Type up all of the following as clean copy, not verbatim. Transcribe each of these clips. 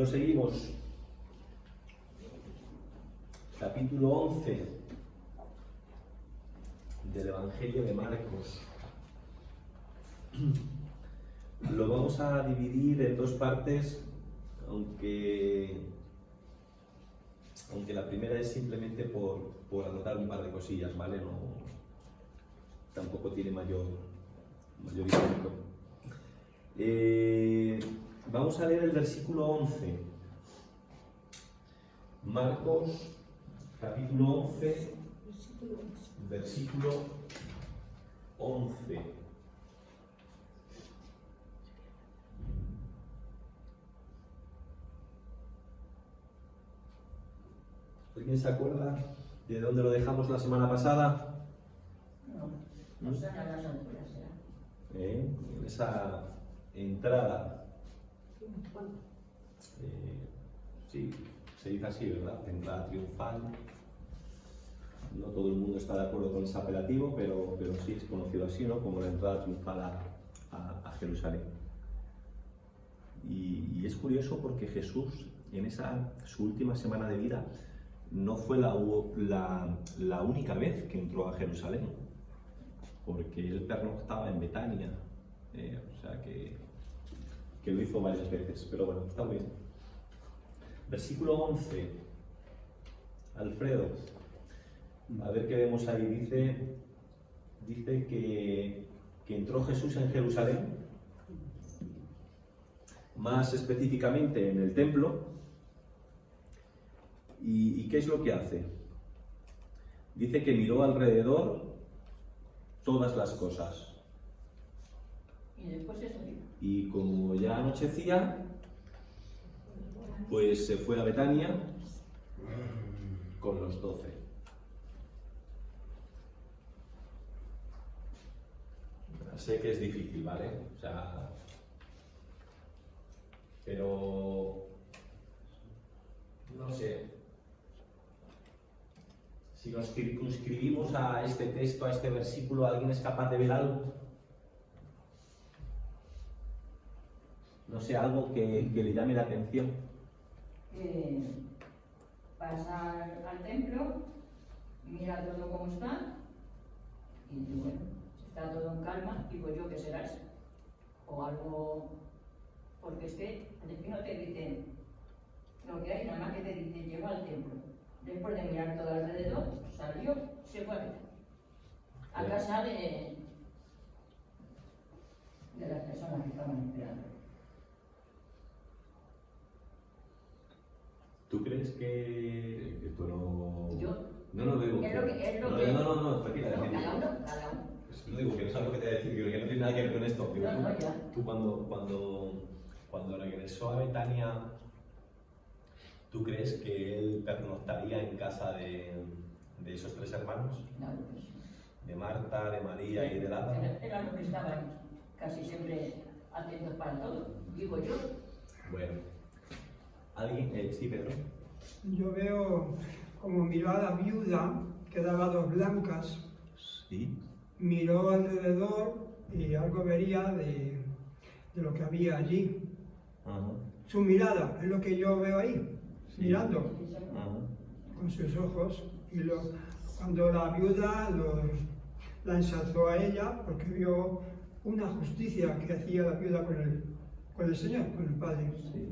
Proseguimos. Capítulo 11 del Evangelio de Marcos. Lo vamos a dividir en dos partes, aunque la primera es simplemente por anotar un par de cosillas, ¿vale? No, tampoco tiene mayor impacto. Vamos a leer el versículo 11. Marcos, capítulo 11, versículo 11. ¿Alguien se acuerda de dónde lo dejamos la semana pasada? No sé, a las alturas será. En esa entrada. Sí, se dice así, ¿verdad? Entrada triunfal. No todo el mundo está de acuerdo con ese apelativo, pero sí es conocido así, ¿no? Como la entrada triunfal a Jerusalén. Y es curioso porque Jesús, en su última semana de vida, no fue la única vez que entró a Jerusalén, porque él pernoctaba en Betania, o sea que lo hizo varias veces, pero bueno, está muy bien. Versículo 11, Alfredo, a ver qué vemos ahí. Dice que entró Jesús en Jerusalén, más específicamente en el templo. ¿Y qué es lo que hace? Dice que miró alrededor todas las cosas. Y después se salió. Y como ya anochecía, pues se fue a Betania con los 12. Sé que es difícil, ¿vale? O sea, pero no sé. Si nos circunscribimos a este texto, a este versículo, ¿alguien es capaz de ver algo? No sé, algo que le llame la atención. Pasar al templo, mira todo como está, y bueno, si está todo en calma, digo yo que será eso. O algo, porque es que no te dicen lo que hay, nada más que te dicen, llegó al templo. Después de mirar todo alrededor, salió, se fue a casa de las personas que estaban esperando. ¿Tú crees que esto no...? Yo. No digo. Es lo que. No, tranquila. No, cada uno. No digo que no es algo que te voy a decir, que no tiene nada que ver con esto. Digo, No, ya. Tú cuando regresó a Betania, ¿tú crees que él pernoctaría en casa de esos tres hermanos? No, pues. De Marta, de María y de Lázaro. Eran los que estaban casi siempre atentos para todo, digo yo. Bueno, ¿alguien? Sí, Pedro. Yo veo como miró a la viuda que daba dos blancas, Sí. miró alrededor y algo vería de lo que había allí. Ajá. Su mirada es lo que yo veo ahí, Sí. mirando Ajá. con sus ojos. Y cuando la viuda la ensalzó a ella porque vio una justicia que hacía la viuda con el Señor, con el Padre. Sí.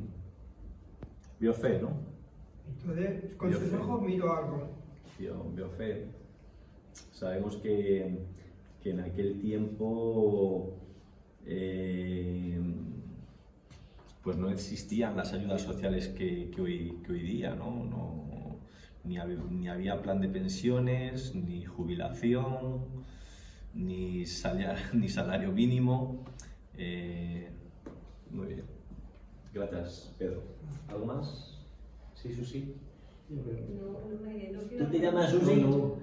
Vio fe, ¿no? Entonces, con Vio sus fe. ojos miró algo. Vio fe. Sabemos que en aquel tiempo pues no existían las ayudas sociales que hoy día, ¿no? Ni había plan de pensiones, ni jubilación, ni salario mínimo. Muy bien. Gracias, Pedro. ¿Algo más? Sí, Susi. No quiero. ¿Tú te llamas Susi? No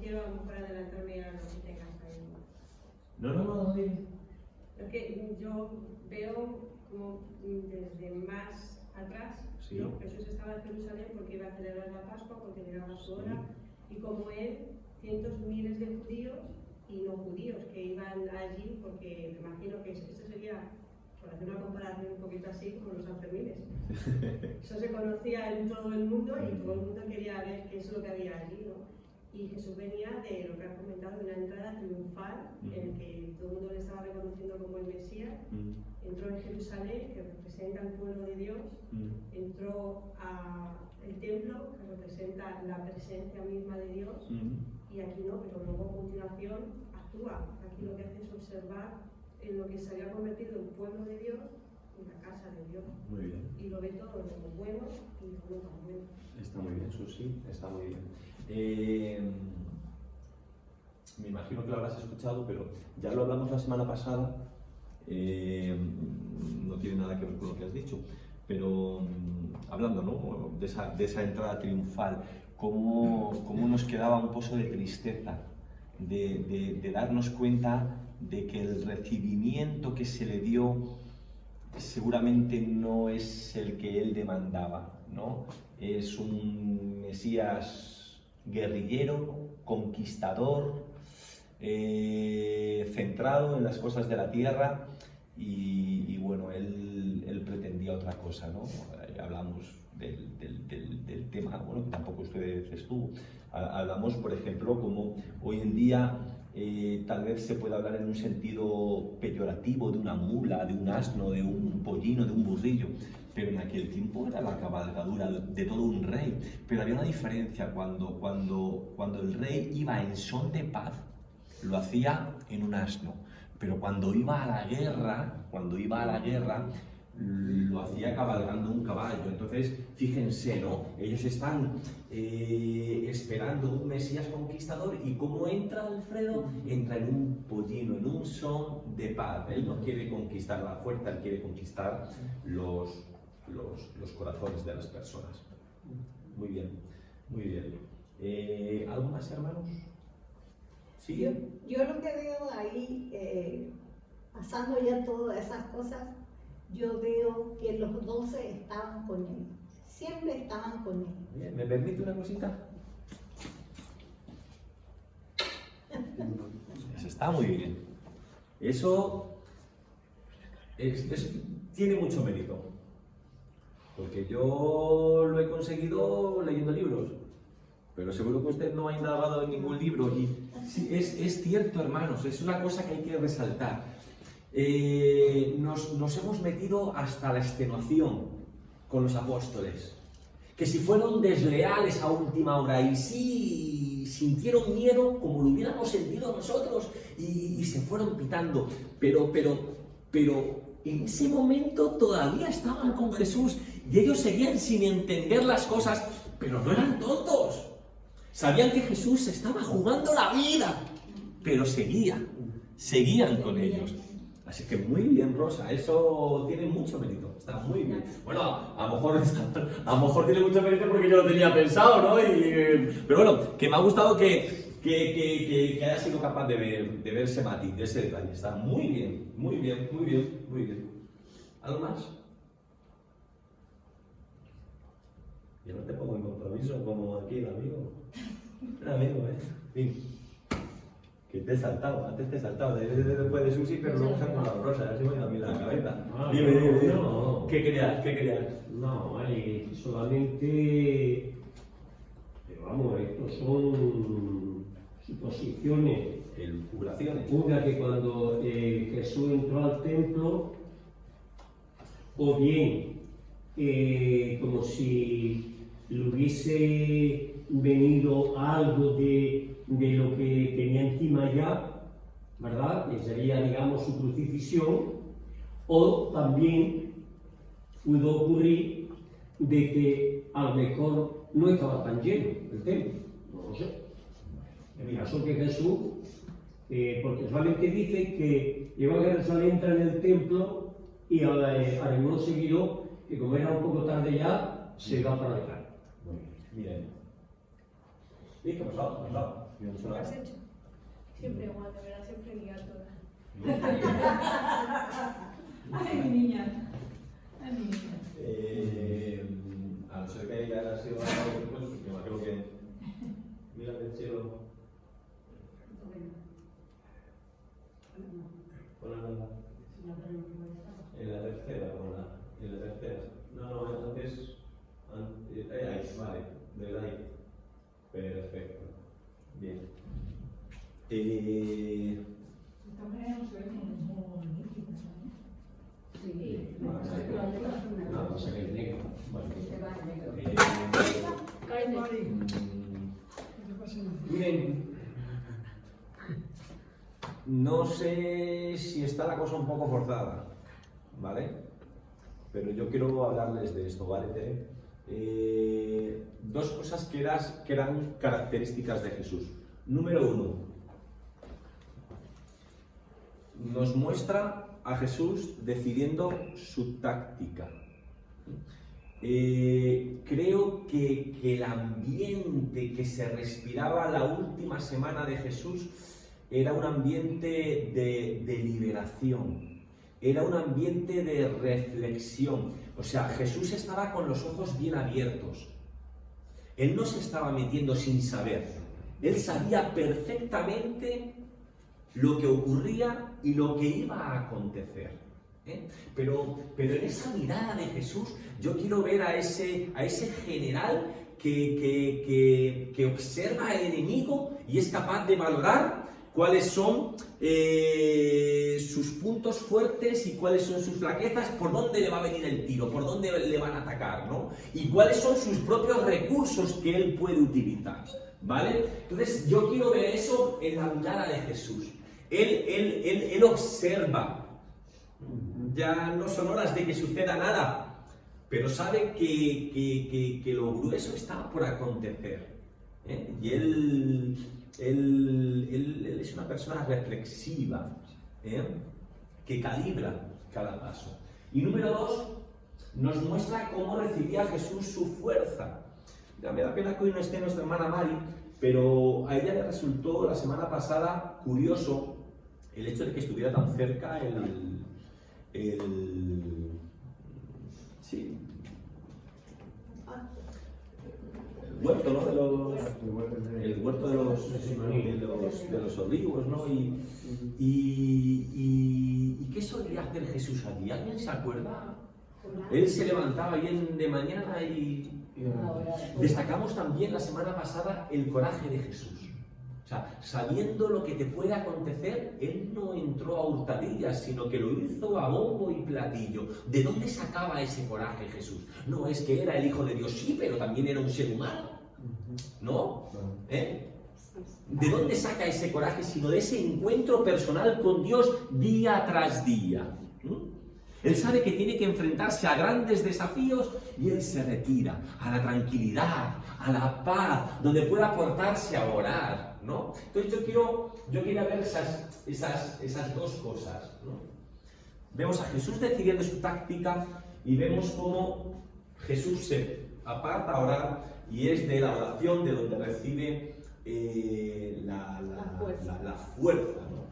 quiero a lo mejor adelantarme a lo que tengas ahí. No. Es que yo veo como desde más atrás, Sí. ¿no? Jesús estaba en Jerusalén porque iba a celebrar la Pascua, porque llegaba su hora, Sí. y como él, cientos miles de judíos y no judíos que iban allí, porque me imagino que esto sería por hacer una comparación un poquito así, como los Sanfermines. Eso se conocía en todo el mundo y todo el mundo quería ver qué es lo que había allí, ¿no? Y Jesús venía de lo que has comentado, de una entrada triunfal en el que todo el mundo le estaba reconociendo como el Mesías. Entró en Jerusalén, que representa el pueblo de Dios. Entró al templo, que representa la presencia misma de Dios. Y aquí no, pero luego a continuación actúa. Aquí lo que hace es observar en lo que se había convertido en pueblo de Dios, en la casa de Dios. Muy bien. Y lo ve todo como bueno y como tan bueno. Está muy bien, Susi, está muy bien. Me imagino que lo habrás escuchado, pero ya lo hablamos la semana pasada. No tiene nada que ver con lo que has dicho, pero hablando, ¿no?, de esa entrada triunfal, cómo nos quedaba un pozo de tristeza, de darnos cuenta de que el recibimiento que se le dio seguramente no es el que él demandaba, ¿no? Es un Mesías guerrillero, conquistador, centrado en las cosas de la tierra y bueno, él pretendía otra cosa, ¿no? Hablamos del tema, bueno, que tampoco ustedes estuvo. Hablamos, por ejemplo, como hoy en día tal vez se puede hablar en un sentido peyorativo de una mula, de un asno, de un pollino, de un burrillo, pero en aquel tiempo era la cabalgadura de todo un rey. Pero había una diferencia cuando el rey iba en son de paz, lo hacía en un asno, pero cuando iba a la guerra, lo hacía cabalgando un caballo. Entonces, fíjense, ¿no? Ellos están esperando un Mesías conquistador y ¿cómo entra Alfredo? Entra en un pollino, en un son de paz. Él no quiere conquistar la fuerza, él quiere conquistar los corazones de las personas. Muy bien, muy bien. ¿Algo más, hermanos? ¿Sí? Yo lo que veo ahí, pasando ya todas esas cosas, yo veo que los 12 estaban con él, siempre estaban con él. Bien, ¿me permite una cosita? Eso está muy bien. Eso tiene mucho mérito, porque yo lo he conseguido leyendo libros, pero seguro que usted no ha indagado en ningún libro y sí, es cierto, hermanos, es una cosa que hay que resaltar. Nos hemos metido hasta la extenuación con los apóstoles, que si fueron desleales a última hora y sí sintieron miedo como lo hubiéramos sentido nosotros y se fueron pitando, pero en ese momento todavía estaban con Jesús y ellos seguían sin entender las cosas, pero no eran tontos. Sabían que Jesús estaba jugando la vida, pero seguían con ellos. Así que muy bien, Rosa, eso tiene mucho mérito, está muy bien. Bueno, a lo mejor tiene mucho mérito porque yo lo tenía pensado, ¿no? Pero bueno, que me ha gustado que haya sido capaz de ver ese matiz, de ese detalle. Está muy bien, muy bien, muy bien, muy bien. ¿Algo más? Yo no te pongo en compromiso como aquí el amigo. Un amigo, Fin. Que te he saltado, antes te he saltado, después de Susi, pero luego se ha colado Rosa, ya se me ha ido a mí la cabeza. Dime. No. ¿Qué querías? No, solamente, pero vamos, estos son suposiciones. Elucubraciones. Una que cuando Jesús entró al templo, o bien como si le hubiese venido algo de lo que tenía encima ya, ¿verdad? Que sería, digamos, su crucifixión, o también pudo ocurrir de que a lo mejor no estaba tan lleno el templo, no lo sé. En el caso que Jesús, porque solamente dice que llegó a Jerusalén, entra en el templo y al alguno seguido, que como era un poco tarde ya, se va para acá. Bien. ¿Y qué ha pasado? ¿Qué has hecho? Siempre igual, de verdad, siempre guía toda. Ay, mi niña. Ay, mi niña. A no ser que haya sido algo, pues me imagino que mira el cielo. Hola, en la a ser el negro. Vale. Este va en negro. Mari, mm, ¿qué te pasa? Miren, no sé si está la cosa un poco forzada, ¿vale? Pero yo quiero hablarles de esto, ¿vale, Tere? Dos cosas que eran características de Jesús. Número uno, nos muestra a Jesús decidiendo su táctica. Creo que el ambiente que se respiraba la última semana de Jesús era un ambiente de liberación, era un ambiente de reflexión. O sea, Jesús estaba con los ojos bien abiertos. Él no se estaba metiendo sin saber. Él sabía perfectamente lo que ocurría y lo que iba a acontecer. Pero en esa mirada de Jesús yo quiero ver a ese general que observa al enemigo y es capaz de valorar cuáles son sus puntos fuertes y cuáles son sus flaquezas, por dónde le va a venir el tiro, por dónde le van a atacar, ¿no? Y cuáles son sus propios recursos que él puede utilizar, ¿vale? Entonces yo quiero ver eso en la mirada de Jesús. Él observa. Ya no son horas de que suceda nada, pero sabe que lo grueso está por acontecer. Y él es una persona reflexiva, que calibra cada paso. Y número dos, nos muestra cómo recibía Jesús su fuerza. Ya me da pena que hoy no esté nuestra hermana Mari, pero a ella le resultó la semana pasada curioso el hecho de que estuviera tan cerca el huerto, ¿no? El huerto de los olivos, ¿no? ¿Y qué solía hacer Jesús allí? ¿Alguien se acuerda? Él se levantaba bien de mañana y destacamos también la semana pasada el coraje de Jesús. O sea, sabiendo lo que te puede acontecer, él no entró a hurtadillas, sino que lo hizo a bombo y platillo. ¿De dónde sacaba ese coraje Jesús? No es que era el Hijo de Dios, sí, pero también era un ser humano, ¿no? ¿De dónde saca ese coraje? Sino de ese encuentro personal con Dios día tras día. Él sabe que tiene que enfrentarse a grandes desafíos y él se retira a la tranquilidad, a la paz, donde pueda aportarse a orar, ¿no? Entonces yo quería ver esas dos cosas, ¿no? Vemos a Jesús decidiendo su táctica y vemos cómo Jesús se aparta a orar y es de la oración de donde recibe la fuerza, ¿no?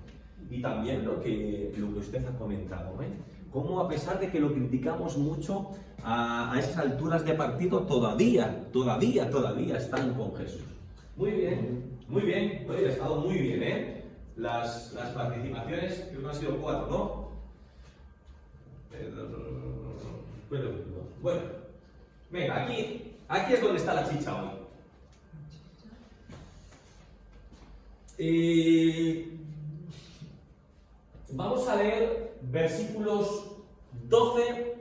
Y también lo que usted ha comentado, cómo a pesar de que lo criticamos mucho, a esas alturas de partido todavía están con Jesús. Muy bien, hoy ha estado muy bien, las participaciones, creo que han sido 4, ¿no? Bueno, venga, aquí es donde está la chicha hoy. Vamos a leer versículos 12,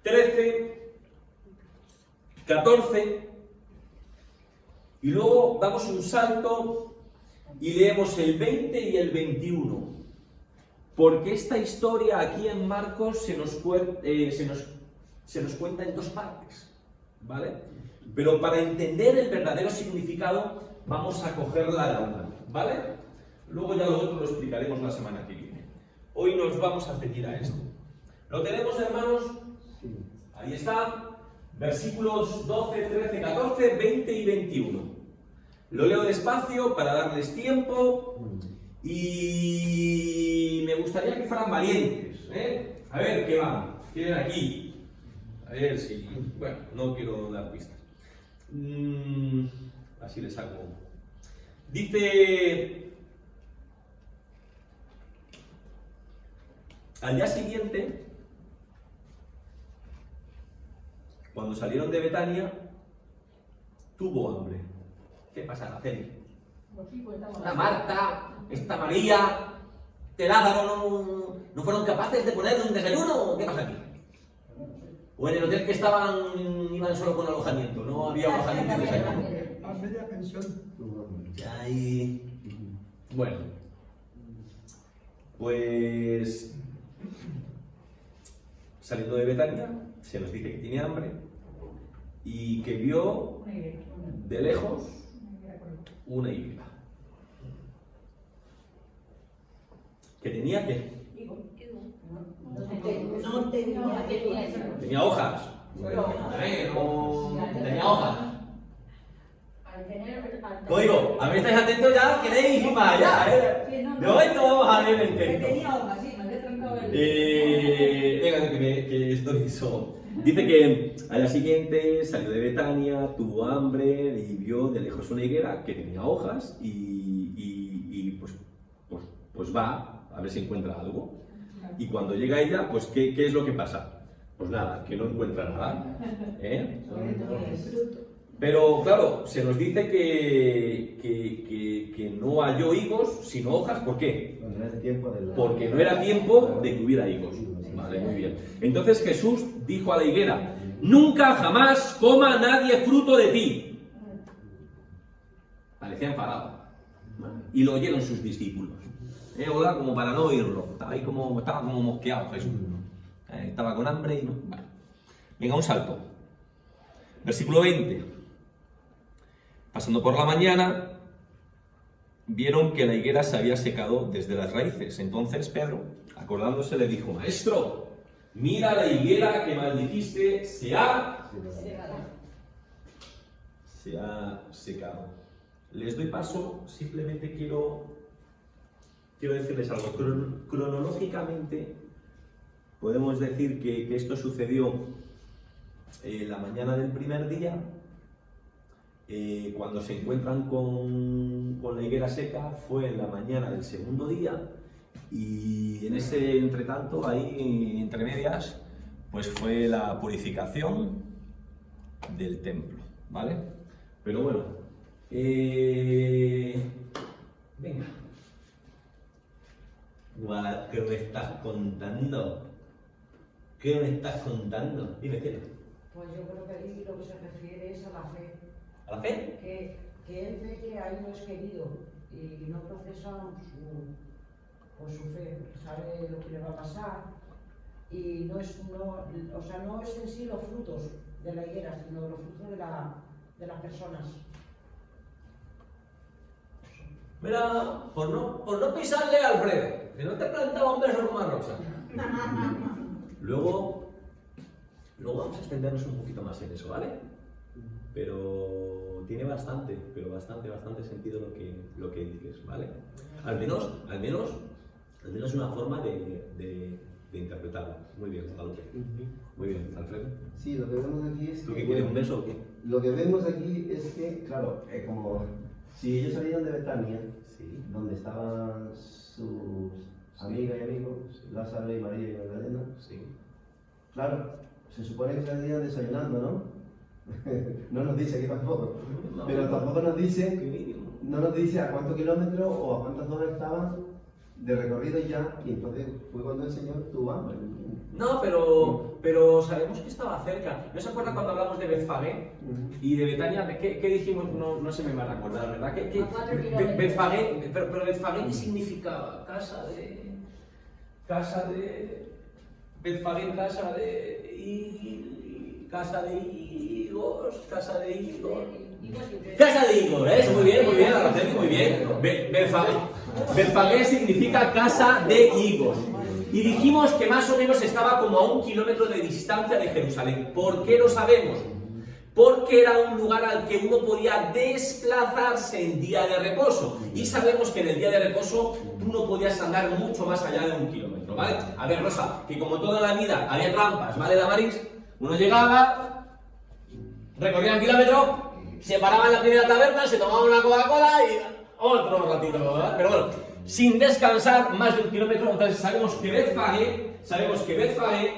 13, 14 y luego damos un salto y leemos el 20 y el 21, porque esta historia aquí en Marcos se nos cuenta en dos partes, ¿vale? Pero para entender el verdadero significado vamos a cogerla a la una, ¿vale? Luego ya lo otro lo explicaremos la semana que viene. Hoy nos vamos a ceñir a esto. ¿Lo tenemos, hermanos? Ahí está. Versículos 12, 13, 14, 20 y 21. Lo leo despacio para darles tiempo y me gustaría que fueran valientes, A ver, ¿qué van? ¿Qué ven aquí? A ver si... Bueno, no quiero dar pistas. Así les hago. Dice... Al día siguiente, cuando salieron de Betania, tuvo hambre. ¿Qué pasa, Araceli? Esta Marta, esta María, este Lázaro no fueron capaces de ponerle un desayuno. ¿Qué pasa aquí? O en el hotel que estaban, iban solo con alojamiento, no había alojamiento y desayuno. A media pensión. Ya ahí... Bueno, pues saliendo de Betania, se nos dice que tiene hambre y que vio de lejos una higuera. ¿Que tenía qué? No tenía. Tenía hojas. Tenía hojas. Oigo, a ver, estáis atentos ya, queréis ir para allá, ¿eh? De momento vamos a leer el texto. Venga, que estoy eso. Dice que al día siguiente salió de Betania, tuvo hambre y vio de lejos una higuera que tenía hojas y pues va a ver si encuentra algo. Y cuando llega ella, pues ¿qué es lo que pasa? Pues nada, que no encuentra nada. ¿Eh? Pero claro, se nos dice que no halló higos, sino hojas. ¿Por qué? Porque no era tiempo de que hubiera higos. Vale, muy bien. Entonces Jesús dijo a la higuera: nunca jamás coma nadie fruto de ti. Parecía enfadado. Y lo oyeron sus discípulos. Como para no oírlo. Estaba como mosqueado Jesús. Estaba con hambre y no. Vale. Venga, un salto. Versículo 20. Pasando por la mañana, vieron que la higuera se había secado desde las raíces. Entonces Pedro, acordándose, le dijo: Maestro, mira la higuera que maldijiste, se ha secado. Les doy paso, simplemente quiero decirles algo. Cronológicamente, podemos decir que esto sucedió la mañana del primer día. Cuando se encuentran con la higuera seca fue en la mañana del segundo día, y en ese entretanto, ahí entre medias, pues fue la purificación del templo, ¿vale? Pero bueno, venga, ¿qué me estás contando? ¿Qué me estás contando? Dime, cielo. Pues yo creo que ahí lo que se refiere es a la fe. ¿A la fe? Que él ve que ahí no es querido y no procesa su fe, sabe lo que le va a pasar y no es en sí los frutos de la higuera, sino los frutos de las personas. Mira, por no pisarle a Alfredo, que no te plantaba un beso más rosa. Luego vamos a extendernos un poquito más en eso, ¿vale? Pero tiene bastante sentido lo que dices, ¿vale? Al menos una forma de interpretarlo. Muy bien, Guadalupe. Muy bien, Alfredo. Sí, lo que vemos aquí es ¿Tú qué quieres, un beso o qué? Lo que vemos aquí es que, claro, como si ellos salieron de Betania, Sí. donde estaban sus amigas y amigos, Lázaro y María y Magdalena, Sí. claro, se supone que salían desayunando, ¿no? No nos dice aquí tampoco, pero tampoco nos dice, no nos dice a cuántos kilómetros o a cuántas horas estaban de recorrido ya, y entonces fue cuando el Señor tuvo hambre. No, pero sabemos que estaba cerca. ¿No se acuerdan cuando hablamos de Betfagé y de Betania? ¿Qué dijimos? No se me van a acordar, ¿verdad? Betfagé, pero Betfagé, ¿qué significaba? Casa de Betfagé, casa de higos, casa de higos. Casa de higos, eso, muy bien, Araceli, muy bien. Betfagé significa casa de higos. Y dijimos que más o menos estaba como a 1 kilómetro de distancia de Jerusalén. ¿Por qué lo sabemos? Porque era un lugar al que uno podía desplazarse en día de reposo. Y sabemos que en el día de reposo tú no podías andar mucho más allá de 1 kilómetro, ¿vale? A ver, Rosa, que como toda la vida había trampas, ¿vale, Damaris? Uno llegaba, recorría 1 kilómetro, se paraba en la primera taberna, se tomaba una Coca-Cola y otro ratito, ¿verdad? Pero bueno, sin descansar más de 1 kilómetro. Entonces sabemos que Betfagé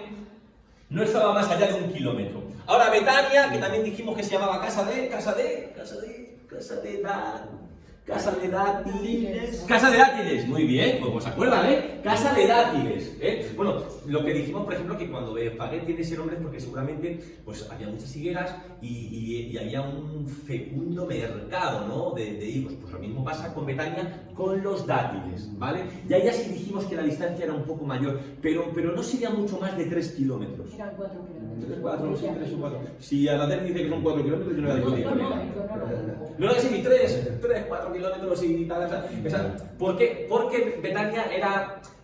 no estaba más allá de 1 kilómetro. Ahora Betania, que también dijimos que se llamaba casa de Dan. Casa de dátiles. Casa de dátiles, muy bien, pues se acuerdan, ¿eh? Casa de dátiles, ¿eh? Bueno, lo que dijimos, por ejemplo, que cuando Betfagé tiene ese nombre es porque seguramente pues había muchas higueras y había un fecundo mercado, ¿no? De higos. Pues lo mismo pasa con Betania con los dátiles, ¿vale? Y ahí ya sí dijimos que la distancia era un poco mayor, pero no sería mucho más de 3 kilómetros. Eran 4 kilómetros. 3, 4, sí, 3 o 4. Si Anader dice que son 4 kilómetros, yo no la discutir con él. No, sí, 3, 4 kilómetros y tal. ¿Por qué? Porque Betania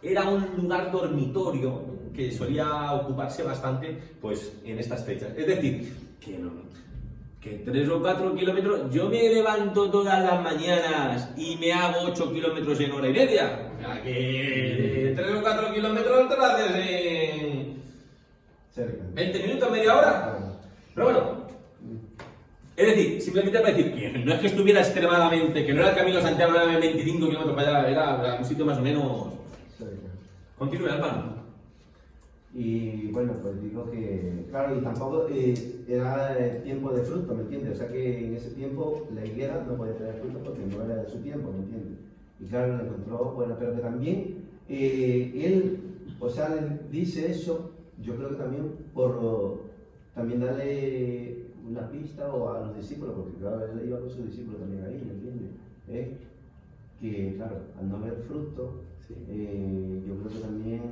era un lugar dormitorio que solía ocuparse bastante pues, en estas fechas. Es decir, que 3 o 4 kilómetros, yo me levanto todas las mañanas y me hago 8 kilómetros en hora y media. O sea, que 3 o 4 kilómetros te lo haces en 20 minutos, media hora. Pero bueno. Es decir, simplemente para decir que no es que estuviera extremadamente, que no era el camino de Santiago, era 25 kilómetros para allá, era un sitio más o menos. Continúe, Alpano. Y bueno, pues digo que, claro, y tampoco era el tiempo de fruto, ¿me entiendes? O sea que en ese tiempo la higuera no podía tener fruto porque no era de su tiempo, ¿me entiendes? Y claro, lo encontró, bueno, pero que también él, o sea, le dice eso, yo creo que también por también darle una pista o a los discípulos, porque claro, él iba con sus discípulos también ahí, ¿me entiendes? Que claro, al no ver fruto, yo creo que también,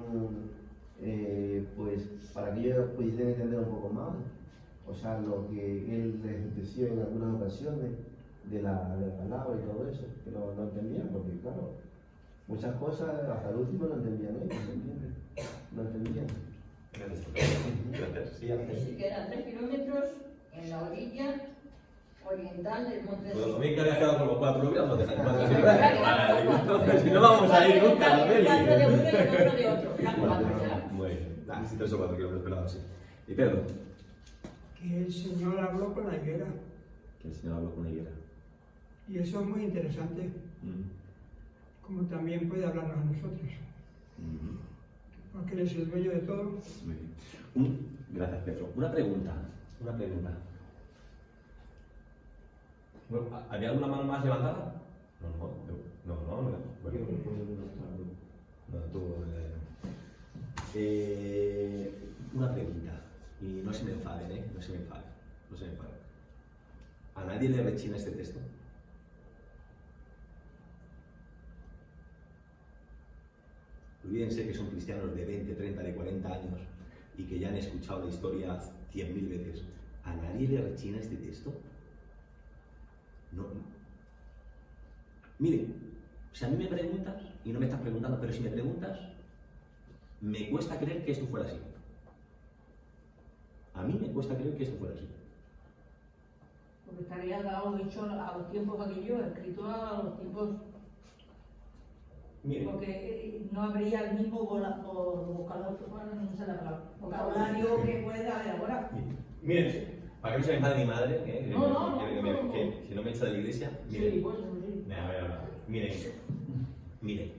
pues, para que ellos pudiesen entender un poco más, o sea, lo que él les decía en algunas ocasiones de la palabra y todo eso, pero no entendían, porque claro, muchas cosas hasta el último no entendían ellos, ¿me entiendes? No entendían. Sí, que eran 3 kilómetros en la orilla oriental del monte de... Pues a mí que había quedado como 4, hubiéramos dejado si no vamos a ir nunca, ¿no? El otro de uno y el otro de otro. Eran 4 ya. Muy bien. Sí, 3 o 4 kilómetros, pero sí. Y Pedro. Que el Señor habló con la higuera. Que el Señor habló con la higuera. Y eso es muy interesante, como también puede hablarnos a nosotros. Porque Él es el dueño de todo. Muy bien. Gracias, Pedro. Una pregunta. Bueno, ¿había alguna mano más levantada? No. Una pregunta. Y no se me enfaden, ¿eh? No se me enfaden. ¿A nadie le rechina este texto? Olvídense que son cristianos de 20, 30, de 40 años y que ya han escuchado la historia 100.000 veces. ¿A nadie le rechina este texto? No. Mire, si a mí me preguntas, y no me estás preguntando, pero si me preguntas, me cuesta creer que esto fuera así. A mí me cuesta creer que esto fuera así. Porque estaría dado dicho a los tiempos aquellos, escrito a los tiempos. Mire. Porque no habría el mismo vocabulario que puede haber ahora. Miren, para que no se me enfade mi madre, que no me echa de la iglesia. Miren, Sí, pues sí. Miren.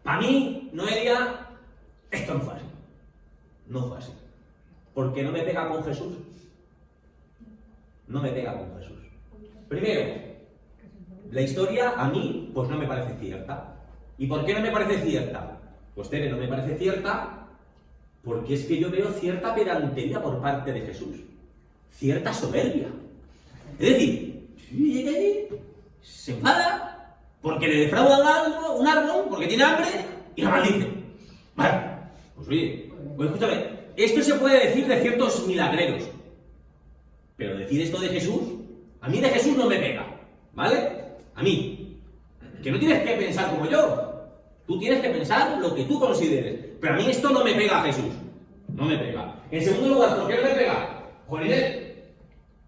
Para mí, Noelia, esto no fue así. No fue así. Porque no me pega con Jesús. Primero, la historia a mí, pues no me parece cierta. ¿Y por qué no me parece cierta? Pues Tere, no me parece cierta porque es que yo veo cierta pedantería por parte de Jesús. Cierta soberbia. Es decir, llega allí, se enfada porque le defraudan un árbol, porque tiene hambre y la maldice. Vale, pues oye, pues escúchame, esto se puede decir de ciertos milagreros. Pero decir esto de Jesús, a mí de Jesús no me pega, ¿vale? A mí. Que no tienes que pensar como yo. Tú tienes que pensar lo que tú consideres. Pero a mí esto no me pega a Jesús. No me pega. En segundo lugar, ¿por qué no me pega? Joder,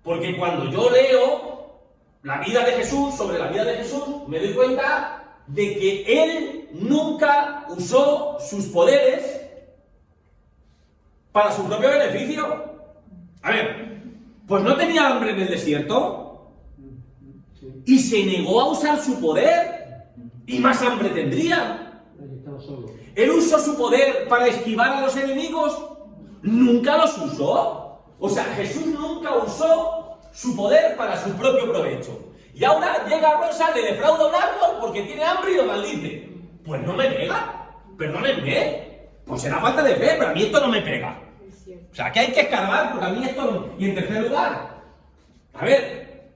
porque cuando yo leo la vida de Jesús, sobre la vida de Jesús, me doy cuenta de que Él nunca usó sus poderes para su propio beneficio. A ver, pues no tenía hambre en el desierto y se negó a usar su poder y más hambre tendría. Él usó su poder para esquivar a los enemigos, nunca los usó. O sea, Jesús nunca usó su poder para su propio provecho. Y ahora llega Rosa, le defrauda un árbol porque tiene hambre y lo maldice. Pues no me pega, perdónenme. Pues será falta de fe, pero a mí esto no me pega. O sea, que hay que escarbar porque a mí esto no... Y en tercer lugar, a ver,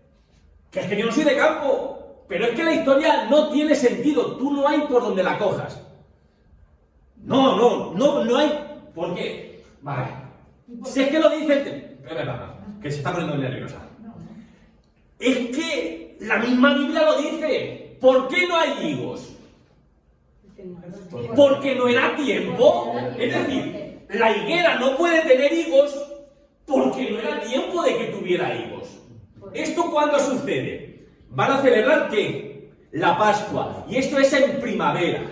que es que yo no soy de campo, pero es que la historia no tiene sentido, tú no hay por donde la cojas. No hay... ¿Por qué? Vale. Si es que lo dice... que se está poniendo nerviosa. Es que la misma Biblia lo dice. ¿Por qué no hay higos? Porque no era tiempo. Es decir, la higuera no puede tener higos porque no era tiempo de que tuviera higos. ¿Esto cuándo sucede? Van a celebrar ¿qué? La Pascua. Y esto es en primavera.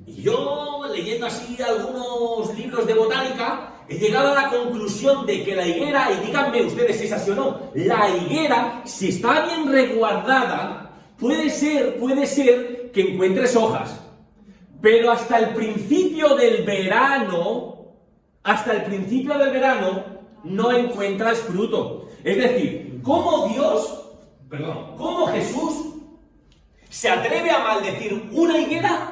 Y yo, leyendo así algunos libros de botánica, he llegado a la conclusión de que la higuera, y díganme ustedes si es así o no, la higuera, si está bien resguardada, puede ser que encuentres hojas. Pero hasta el principio del verano, no encuentras fruto. Es decir, ¿cómo Jesús se atreve a maldecir una higuera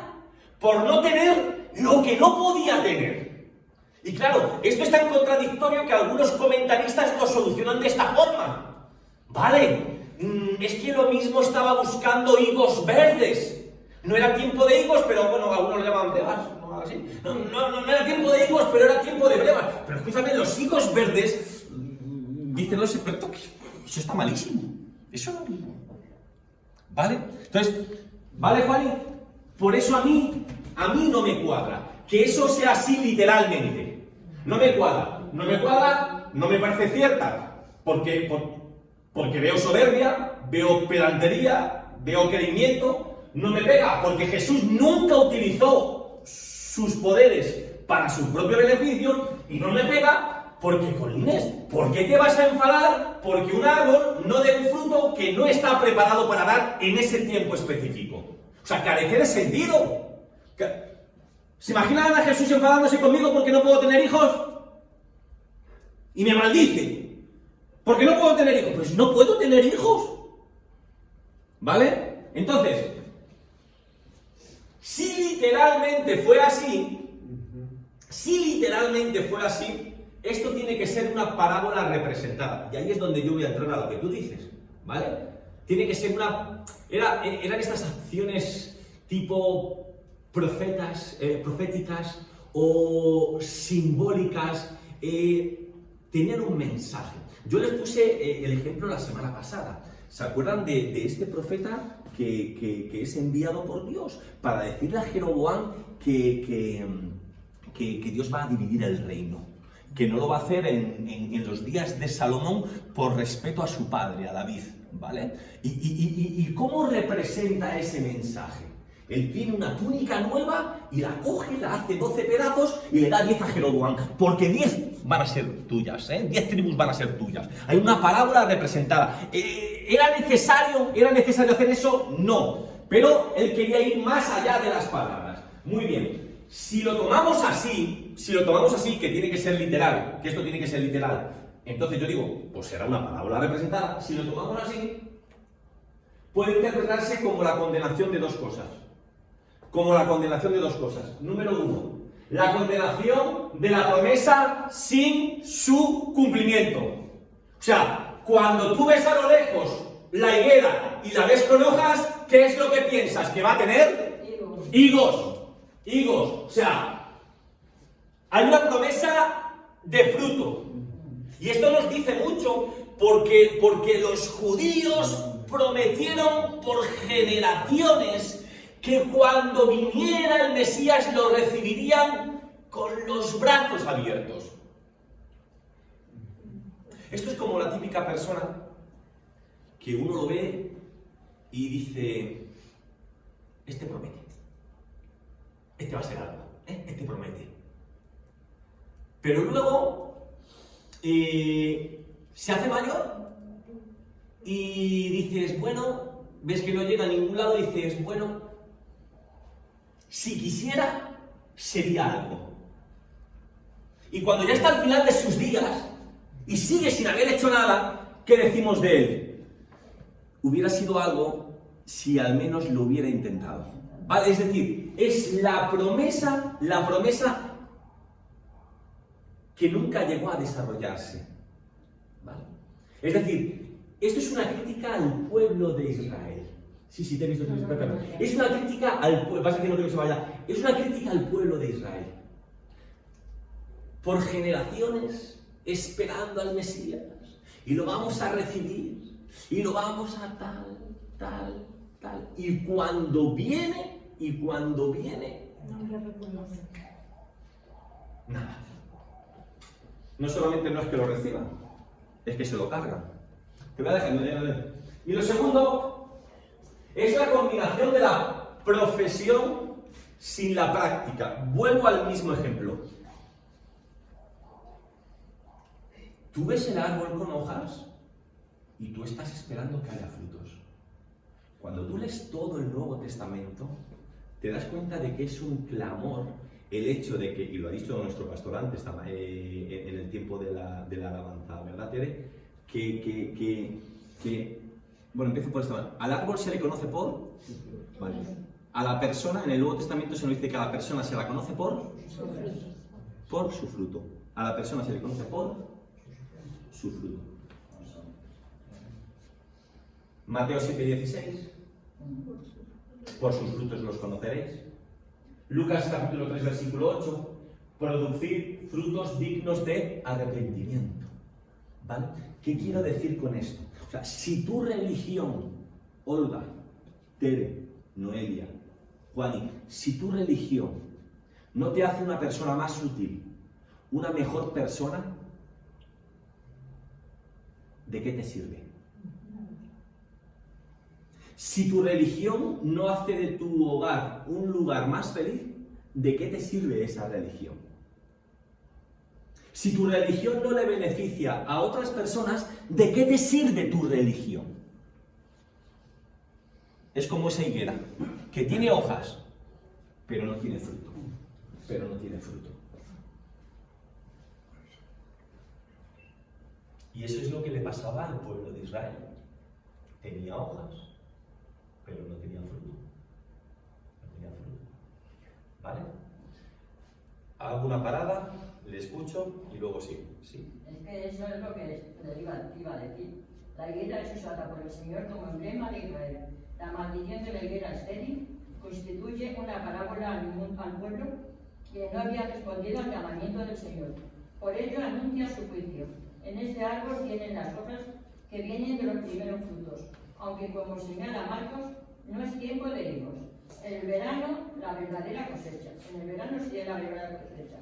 por no tener lo que no podía tener? Y claro, esto es tan contradictorio que algunos comentaristas lo solucionan de esta forma. Vale, es que lo mismo estaba buscando higos verdes. No era tiempo de higos, pero bueno, algunos lo llaman brevas, ¿no? Así. No era tiempo de higos, pero era tiempo de brevas. Pero escúchame, los higos verdes, dicen los expertos que eso está malísimo. Eso no... ¿Vale? Entonces, ¿vale, Juani? Por eso a mí no me cuadra. Que eso sea así literalmente. No me cuadra, no me parece cierta, porque veo soberbia, veo pedantería, veo creimiento, no me pega, porque Jesús nunca utilizó sus poderes para su propio beneficio, y no me pega porque, colines, ¿por qué te vas a enfadar porque un árbol no dé un fruto que no está preparado para dar en ese tiempo específico? O sea, carece de sentido. ¿Se imaginan a Jesús enfadándose conmigo porque no puedo tener hijos? Y me maldice. ¿Porque no puedo tener hijos? Pues no puedo tener hijos. ¿Vale? Entonces, si literalmente fue así, esto tiene que ser una parábola representada. Y ahí es donde yo voy a entrar a lo que tú dices. ¿Vale? Tiene que ser una... Eran estas acciones tipo... proféticas o simbólicas, tenían un mensaje. Yo les puse el ejemplo la semana pasada. ¿Se acuerdan de este profeta que es enviado por Dios para decirle a Jeroboam que Dios va a dividir el reino? Que no lo va a hacer en los días de Salomón por respeto a su padre, a David, ¿vale? ¿Y cómo representa ese mensaje? Él tiene una túnica nueva y la coge, la hace 12 pedazos y le da 10 a Jeroboam, porque 10 van a ser tuyas, 10 tribus van a ser tuyas. Hay una parábola representada. ¿Era necesario hacer eso? No. Pero él quería ir más allá de las palabras. Muy bien. Si lo tomamos así, que tiene que ser literal, que esto tiene que ser literal, entonces yo digo, pues será una parábola representada. Si lo tomamos así, puede interpretarse como la condenación de dos cosas. Número 1, la condenación de la promesa sin su cumplimiento. O sea, cuando tú ves a lo lejos la higuera y la ves con hojas, ¿qué es lo que piensas? ¿Que va a tener? Higos. O sea, hay una promesa de fruto. Y esto nos dice mucho porque los judíos prometieron por generaciones que cuando viniera el Mesías lo recibirían con los brazos abiertos. Esto es como la típica persona que uno lo ve y dice, este promete, este va a ser algo, este promete. Pero luego se hace mayor y dices, bueno, ves que no llega a ningún lado y dices, bueno, si quisiera, sería algo. Y cuando ya está al final de sus días y sigue sin haber hecho nada, ¿qué decimos de él? hubiera sido algo si al menos lo hubiera intentado. ¿Vale? Es decir, es la promesa que nunca llegó a desarrollarse. ¿Vale? Es decir, esto es una crítica al pueblo de Israel. Sí, te he visto. Es una crítica al pueblo. Pasa que no quiero que se vaya. Es una crítica al pueblo de Israel. Por generaciones esperando al Mesías. Y lo vamos a recibir. Y lo vamos a tal. Y cuando viene. No le reconoce. Nada. No solamente no es que lo reciban, es que se lo cargan. Te voy a dejar. Y lo segundo es la combinación de la profesión sin la práctica. Vuelvo al mismo ejemplo. Tú ves el árbol con hojas y tú estás esperando que haya frutos. Cuando tú lees todo el Nuevo Testamento, te das cuenta de que es un clamor el hecho de que, y lo ha dicho nuestro pastor antes, en el tiempo de la alabanza, ¿verdad, Tere? Bueno, empiezo por esta manera. Al árbol se le conoce por... Vale. A la persona, en el Nuevo Testamento se nos dice que a la persona se la conoce por su fruto. A la persona se le conoce por su fruto. Mateo 7:16. Por sus frutos los conoceréis. Lucas capítulo 3, versículo 8. Producir frutos dignos de arrepentimiento. ¿Vale? ¿Qué quiero decir con esto? O sea, si tu religión, Olga, Tere, Noelia, Juani, si tu religión no te hace una persona más útil, una mejor persona, ¿de qué te sirve? Si tu religión no hace de tu hogar un lugar más feliz, ¿de qué te sirve esa religión? Si tu religión no le beneficia a otras personas, ¿de qué te sirve tu religión? Es como esa higuera, que tiene hojas, pero no tiene fruto. Y eso es lo que le pasaba al pueblo de Israel. Tenía hojas, pero no tenía fruto. ¿Vale? Hago una parada, le escucho y luego sigo. ¿Sí? Es que eso es lo que le iba a decir. La higuera es usada por el Señor como emblema de Israel. La maldición de la higuera estéril constituye una parábola al pueblo que no había respondido al llamamiento del Señor. Por ello anuncia su juicio. En este árbol tienen las hojas que vienen de los primeros frutos, aunque como señala Marcos, no es tiempo de higos. En el verano, la verdadera cosecha. En el verano sí la verdadera cosecha.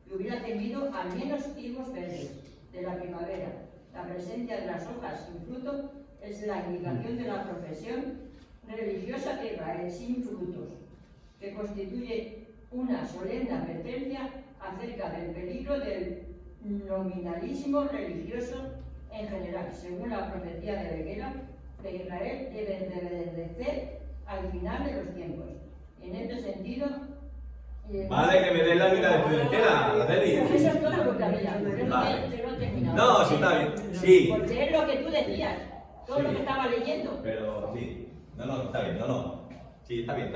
Y hubiera temido al menos higos verdes de la primavera. La presencia de las hojas sin fruto es la indicación de la profesión religiosa de Israel sin frutos, que constituye una solemne advertencia acerca del peligro del nominalismo religioso en general. Según la profecía de Beguera, de Israel debe obedecer al final de los tiempos. En este sentido... Vale, que me den la vida de estudiantela, Adeli. Eso es todo lo que había, pero Vale. no he terminado. No, sí, está bien. Sí. Porque es lo que tú decías, todo Sí. lo que estaba leyendo. Pero sí. No, está bien, no. Sí, está bien.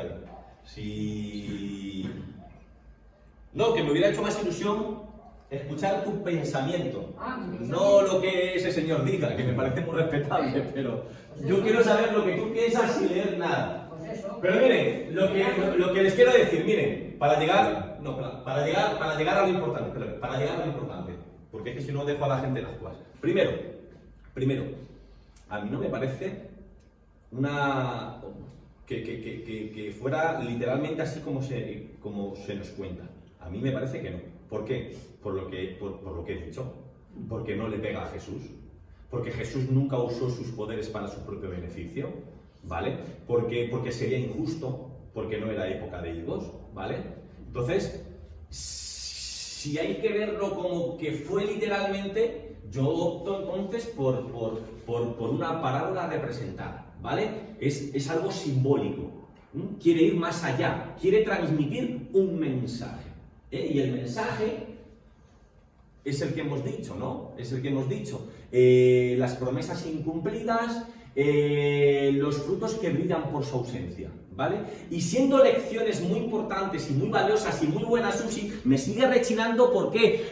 Sí. No, que me hubiera hecho más ilusión escuchar tu pensamiento. No lo que ese señor diga, que me parece muy respetable, pero yo quiero saber lo que tú piensas sin leer nada. Pero miren, lo que les quiero decir, miren, para llegar a lo importante, porque es que si no dejo a la gente las cosas. Primero, a mí no me parece que fuera literalmente así como se nos cuenta. A mí me parece que no. ¿Por qué? Por lo que he dicho. Porque no le pega a Jesús. Porque Jesús nunca usó sus poderes para su propio beneficio, ¿vale? Porque sería injusto, porque no era época de higos, ¿vale? Entonces, si hay que verlo como que fue literalmente, yo opto entonces por una parábola representada, ¿vale? Es algo simbólico. Quiere ir más allá, quiere transmitir un mensaje. Y el mensaje es el que hemos dicho, ¿no? Es el que hemos dicho. Las promesas incumplidas, los frutos que brillan por su ausencia, ¿vale? Y siendo lecciones muy importantes y muy valiosas y muy buenas, Susi, me sigue rechinando, ¿por qué?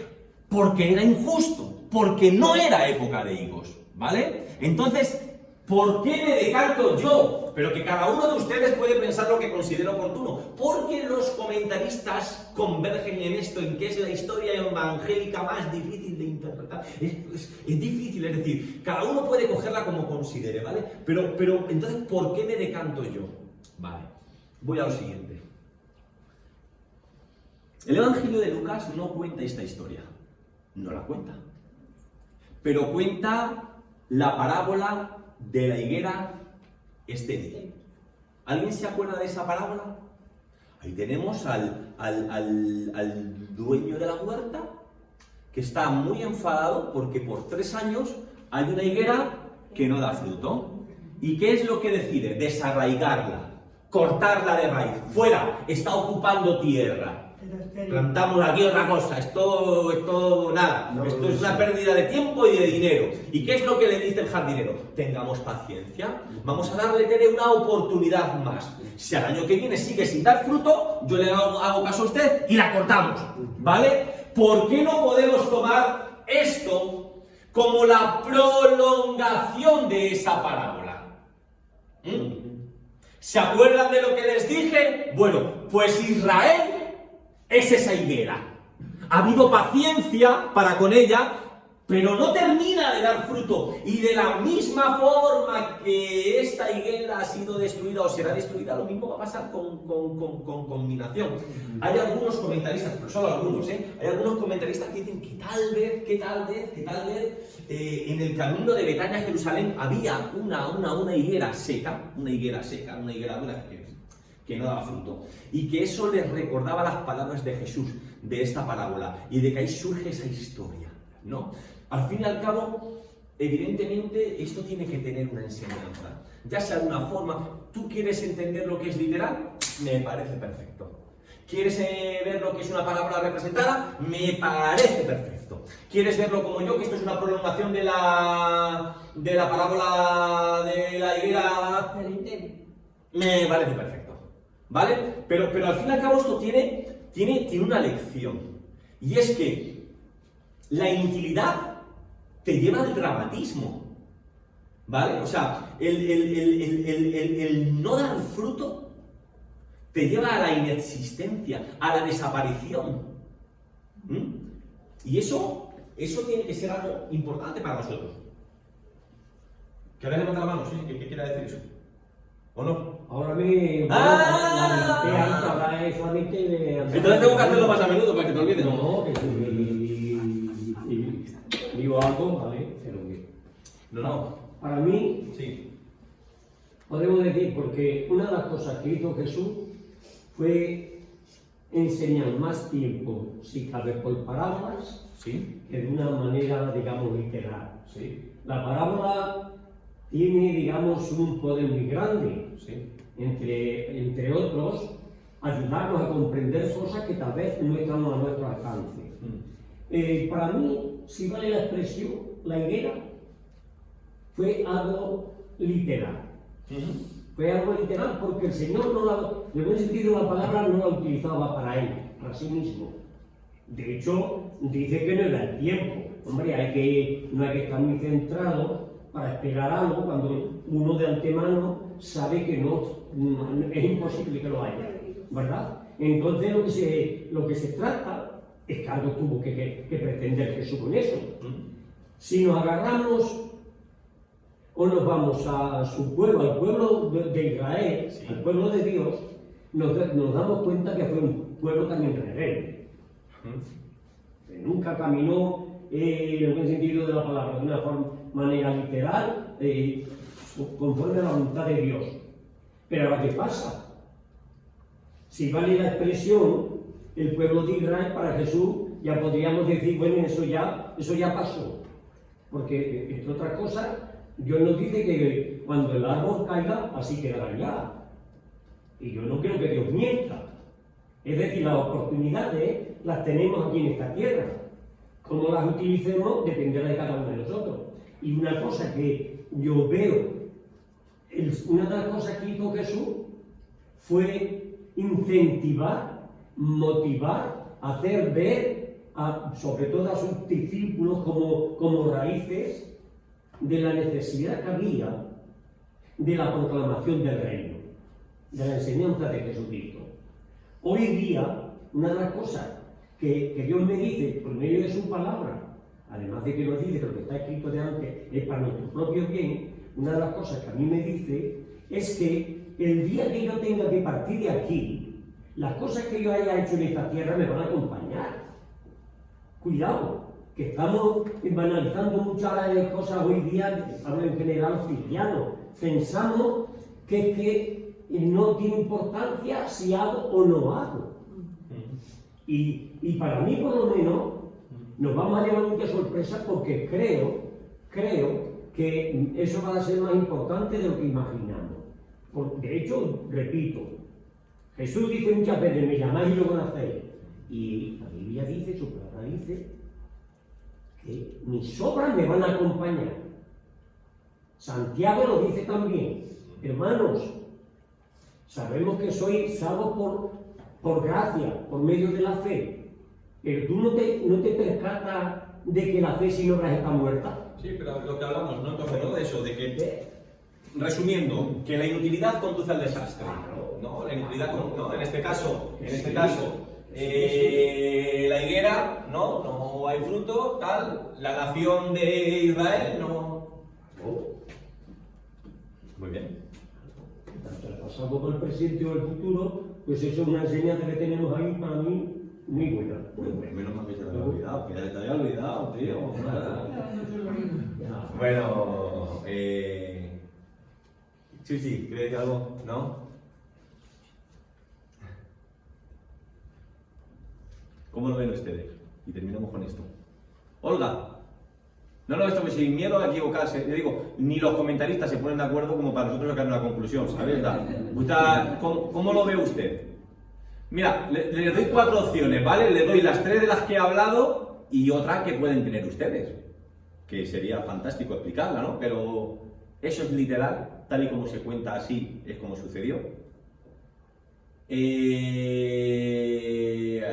Porque era injusto, porque no era época de higos, ¿vale? Entonces, ¿por qué me decanto yo? Pero que cada uno de ustedes puede pensar lo que considere oportuno. Porque los comentaristas convergen en esto, en que es la historia evangélica más difícil de interpretar. Es difícil, es decir, cada uno puede cogerla como considere, ¿vale? Pero entonces, ¿por qué me decanto yo? Vale, voy a lo siguiente. El Evangelio de Lucas no cuenta esta historia, no la cuenta. Pero cuenta la parábola de la higuera estéril. ¿Alguien se acuerda de esa parábola? Ahí tenemos al dueño de la huerta, que está muy enfadado porque por 3 años hay una higuera que no da fruto. ¿Y qué es lo que decide? Desarraigarla, cortarla de raíz, fuera, está ocupando tierra. Plantamos aquí otra cosa, esto nada, No, esto es una pérdida de tiempo y de dinero. ¿Y qué es lo que le dice el jardinero? Tengamos paciencia, vamos a darle una oportunidad más. Si al año que viene sigue sin dar fruto, yo le hago caso a usted y la cortamos, ¿vale? ¿Por qué no podemos tomar esto como la prolongación de esa parábola? ¿Se acuerdan de lo que les dije? Bueno, pues Israel es esa higuera. Ha habido paciencia para con ella, pero no termina de dar fruto. Y de la misma forma que esta higuera ha sido destruida o será destruida, lo mismo va a pasar con culminación. Hay algunos comentaristas, pero solo algunos, hay algunos comentaristas que dicen que tal vez, en el camino de Betania a Jerusalén había una higuera seca, una higuera dura que no daba fruto, y que eso les recordaba las palabras de Jesús, de esta parábola, y de que ahí surge esa historia, ¿no? Al fin y al cabo, evidentemente, esto tiene que tener una enseñanza, ya sea de una forma. ¿Tú quieres entender lo que es literal? Me parece perfecto. ¿Quieres ver lo que es una parábola representada? Me parece perfecto. ¿Quieres verlo como yo, que esto es una prolongación de la parábola de la higuera? Me parece perfecto. ¿Vale? Pero al fin y al cabo esto tiene una lección. Y es que la inutilidad te lleva al dramatismo. ¿Vale? O sea, el no dar fruto te lleva a la inexistencia, a la desaparición. Y eso tiene que ser algo importante para nosotros. ¿Que ahora levanta la mano? ¿Sí? ¿Qué quiere decir eso? ¿O no? Ahora me... ahora es solamente de... Entonces tengo que hacerlo más a menudo para que te olvides. No, que digo algo, ¿vale? Pero que... No. Para mí, Sí. podemos decir, porque una de las cosas que hizo Jesús fue enseñar más tiempo, si cabe, por parábolas, Sí. que de una manera, digamos, literal. Sí. La parábola tiene, digamos, un poder muy grande, Sí. entre otros, ayudarnos a comprender cosas que tal vez no están a nuestro alcance. Para mí, si vale la expresión, la higuera fue algo literal. Fue algo literal porque el Señor no la, en el buen sentido de la palabra, no la utilizaba para él, para sí mismo. De hecho, dice que no era el tiempo. Hombre, no hay que estar muy centrado para esperar algo cuando uno de antemano sabe que es imposible que lo haya, ¿verdad? Entonces lo que se trata es que algo tuvo que pretender Jesús con eso. Si nos agarramos o nos vamos a su pueblo, al pueblo de Israel, sí, al pueblo de Dios, nos damos cuenta que fue un pueblo también rebelde. Que nunca caminó en el buen sentido de la palabra, de una manera literal, conforme a la voluntad de Dios. Pero ahora, ¿qué pasa? Si vale la expresión, el pueblo de Israel para Jesús, ya podríamos decir, bueno, eso ya pasó. Porque, entre otras cosas, Dios nos dice que cuando el árbol caiga, así quedará ya. Y yo no creo que Dios mienta. Es decir, las oportunidades las tenemos aquí en esta tierra. Cómo las utilicemos dependerá de cada uno de nosotros. Y una cosa que yo veo una de las cosas que hizo Jesús fue incentivar, motivar, hacer ver, sobre todo a sus discípulos como raíces de la necesidad que había de la proclamación del reino, de la enseñanza de Jesucristo. Hoy día, una de las cosas que Dios me dice por medio de su palabra, además de que nos dice que lo que está escrito de antes es para nuestro propio bien, una de las cosas que a mí me dice es que el día que yo tenga que partir de aquí, las cosas que yo haya hecho en esta tierra me van a acompañar. Cuidado, que estamos banalizando muchas cosas hoy día, hablo en general los cristianos. Pensamos que no tiene importancia si hago o no hago. Y para mí, por lo menos, nos vamos a llevar mucha sorpresa porque creo que eso va a ser más importante de lo que imaginamos. De hecho, repito, Jesús dice muchas veces, me llamáis y lo conocéis. Y la Biblia dice, su palabra dice, que mis obras me van a acompañar. Santiago lo dice también. Hermanos, sabemos que sois salvos por gracia, por medio de la fe. Pero tú no te percatas de que la fe sin obras está muerta. Sí, pero lo que hablamos, ¿no? Entonces, ¿no? De eso, de que, resumiendo, que la inutilidad conduce al desastre, ¿no? La inutilidad, ¿no? En este caso, la higuera, no hay fruto, tal, la nación de Israel, no. Muy bien. Tanto el pasado como el presente o el futuro, pues eso es una enseñanza que tenemos ahí para mí muy buena. Menos mal que te había olvidado, que ya te había olvidado, tío. Bueno, Chuchi, ¿quieres decir algo? ¿No? ¿Cómo lo ven ustedes? Y terminamos con esto. Olga. No, esto es sin miedo a equivocarse. Yo digo, ni los comentaristas se ponen de acuerdo como para nosotros sacar una conclusión, ¿sabes? ¿Cómo lo ve usted? Mira, les doy 4 opciones, ¿vale? Les doy las 3 de las que he hablado y otra que pueden tener ustedes. Que sería fantástico explicarla, ¿no? Pero eso es literal, tal y como se cuenta así, es como sucedió.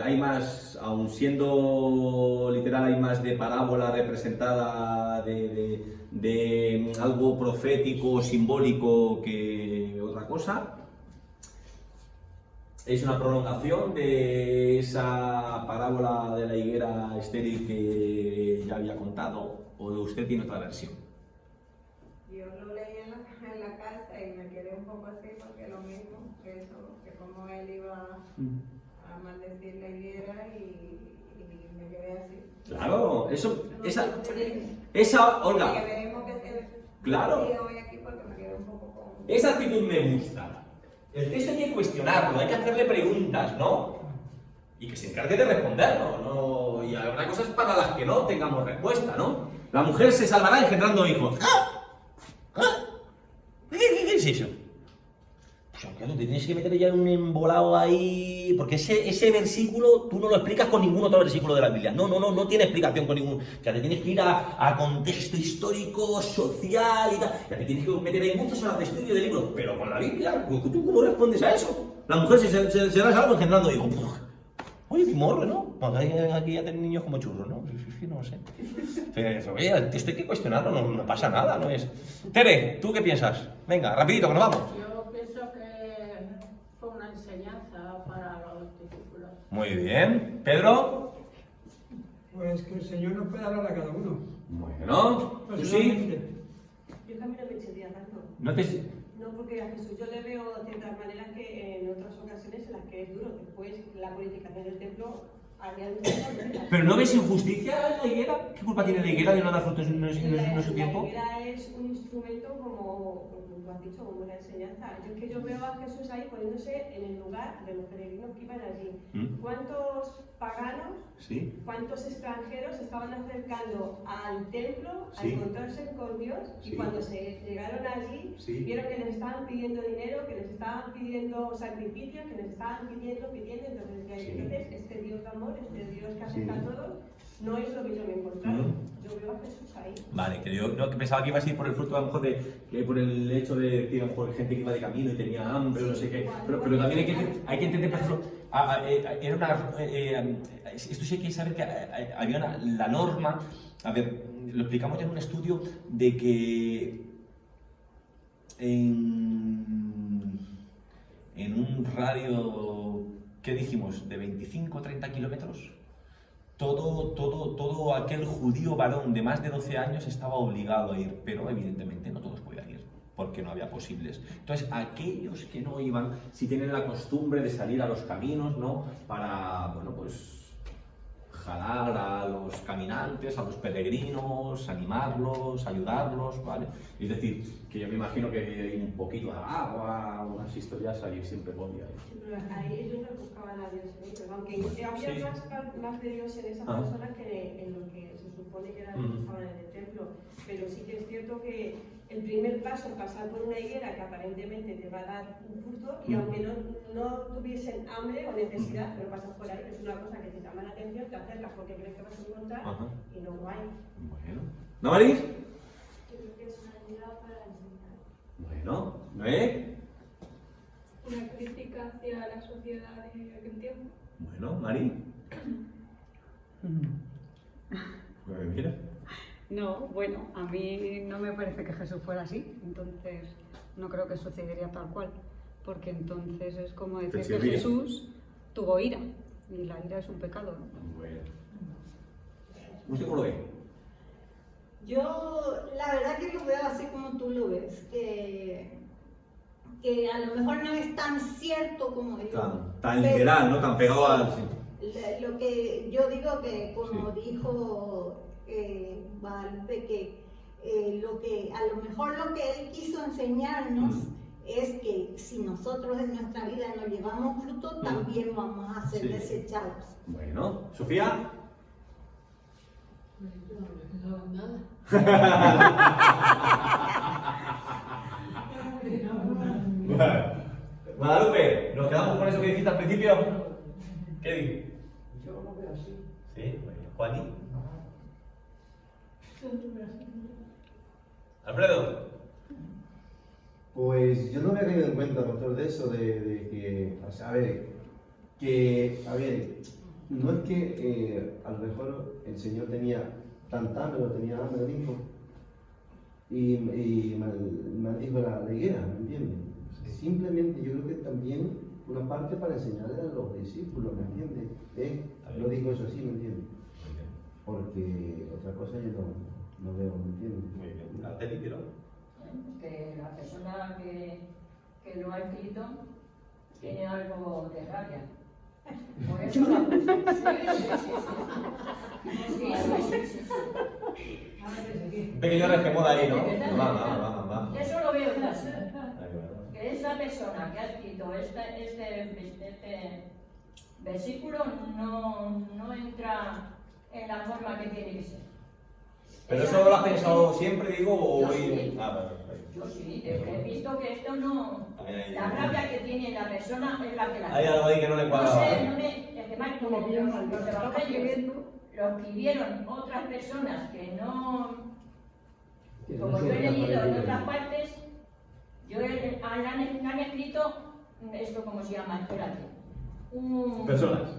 Hay más, aun siendo literal, hay más de parábola representada de algo profético o simbólico que otra cosa. Es una prolongación de esa parábola de la higuera estéril que ya había contado, o usted tiene otra versión. Yo lo leí en la casa y me quedé un poco así porque lo mismo, que como él iba a maldecir la higuera y me quedé así. Claro, esa Olga. Que veremos que se claro. hoy aquí porque me quedé un poco con... Esa actitud me gusta. El texto hay que cuestionarlo, hay que hacerle preguntas, ¿no? Y que se encargue de responderlo, ¿no? Y habrá cosas para las que no tengamos respuesta, ¿no? La mujer se salvará engendrando hijos. ¿Qué es eso? Pues claro, te tienes que meter ya en un embolado ahí, porque ese versículo tú no lo explicas con ningún otro versículo de la Biblia. No tiene explicación con ningún... O sea, te tienes que ir a contexto histórico, social y tal. Ya te tienes que meter ahí muchas horas de estudio de libros, pero con la Biblia, ¿tú cómo respondes a eso? La mujer se salva engendrando hijos. Oye, mi morro, ¿no? Aquí ya tienen niños como churros, ¿no? Sí, no sé. Pero, oye, esto hay que cuestionarlo, no pasa nada, ¿no es? Tere, ¿tú qué piensas? Venga, rapidito, que nos vamos. Yo pienso que fue una enseñanza para los discípulos. Muy bien. ¿Pedro? Pues que el Señor nos puede hablar a cada uno. Bueno, ¿tú sí? Yo también no me sentía tanto. No te... No, porque a Jesús yo le veo de ciertas maneras que en otras ocasiones en las que es duro. Después, la purificación del templo había muchas. ¿Pero no ves injusticia en la higuera? ¿Qué culpa tiene la higuera de no dar frutos en su tiempo? La higuera es un instrumento como tú has dicho, como una enseñanza. Yo veo a Jesús ahí poniéndose en el lugar de los peregrinos que iban allí. ¿Cuántos paganos, Sí. cuántos extranjeros se estaban acercando al templo a Sí. encontrarse con Dios, y Sí. cuando se llegaron allí, Sí. vieron que les estaban pidiendo dinero, que les estaban pidiendo sacrificios, que les estaban pidiendo, entonces decía, Sí. entonces este Dios de amor, este Dios que Sí. acepta a todos, no es lo que yo me he encontrado. Yo veo a Jesús ahí. Vale, que yo no, que pensaba que ibas a ir por el fruto, a lo mejor, por el hecho de decir, a lo mejor, gente que iba de camino y tenía hambre, o no sé qué. Pero también hay que entender, por ejemplo, era esto sí hay que saber que había la norma, a ver, lo explicamos ya en un estudio, de que en un radio, ¿qué dijimos?, de 25 o 30 kilómetros, todo aquel judío varón de más de 12 años estaba obligado a ir, pero evidentemente no todos podían ir, porque no había posibles. Entonces, aquellos que no iban, si tienen la costumbre de salir a los caminos, ¿no?, para, bueno, pues jalar a los caminantes, a los peregrinos, animarlos, ayudarlos, ¿vale? Es decir, que yo me imagino que hay un poquito de agua, unas historias ahí siempre podía ir. Ahí ellos no buscaban a Dios en ellos, aunque había Sí. más de Dios en esas Ah. personas que en lo que se supone que era los que estaban en el templo. Pero sí que es cierto que el primer paso, pasar por una higuera que aparentemente te va a dar un fruto, y aunque no tuviesen hambre o necesidad, pero pasas por ahí, es una cosa que te llama la atención, te acercas porque crees que vas a encontrar, Ajá. y no lo hay. Bueno. ¿No, Maris? Yo creo que es una ayuda para enseñar. Bueno, ¿no? Una crítica hacia la sociedad de aquel tiempo. Bueno, Mari. Pues mira. No, bueno, a mí no me parece que Jesús fuera así, entonces no creo que sucedería tal cual, porque entonces es como decir que Pensaría. Jesús tuvo ira, y la ira es un pecado, ¿no? Bueno. ¿Usted cómo lo ve? Yo la verdad que lo veo así como tú lo ves, que a lo mejor no es tan cierto como digo. Tan literal, ¿no? Tan pegado al... Sí. Lo que yo digo que, como dijo Guadalupe, que a lo mejor lo que él quiso enseñarnos es que si nosotros en nuestra vida no llevamos fruto, también vamos a ser desechados. Bueno, Sofía. Guadalupe, ¿nos quedamos con eso que dijiste al principio? ¿Qué dices? Yo lo veo así. Sí, bueno. ¿Juani? Alfredo. Pues yo no me había caído en cuenta, doctor, de eso, de que, o sea, a ver, no es que a lo mejor el Señor tenía tanta hambre, o tenía hambre el hijo, y maldijo la higuera, ¿me entiendes? Simplemente yo creo que también una parte para enseñarle a los discípulos, ¿me entiendes? No digo eso así, ¿me entiendes? Porque otra cosa yo no veo, ¿me entiendes? Muy bien. ¿Arteli, quiero? Que la persona que lo ha escrito tiene algo de rabia. Por eso lo ha puesto. Un pequeño resquemor ahí, ¿no? Va. Eso lo veo así. Que esa persona que ha escrito este versículo no entra en la forma que tiene que ser. ¿Pero eso lo has pensado siempre, digo, o Yo hoy? sí. Vale. Yo sí, he visto que esto no... La rabia que tiene la persona es la que la... Hay algo ahí que no le cuadra. No sé, es que más como los evangelios lo escribieron otras personas que no... Como yo he leído en otras partes, han escrito esto, ¿cómo se llama? Espérate. Personas.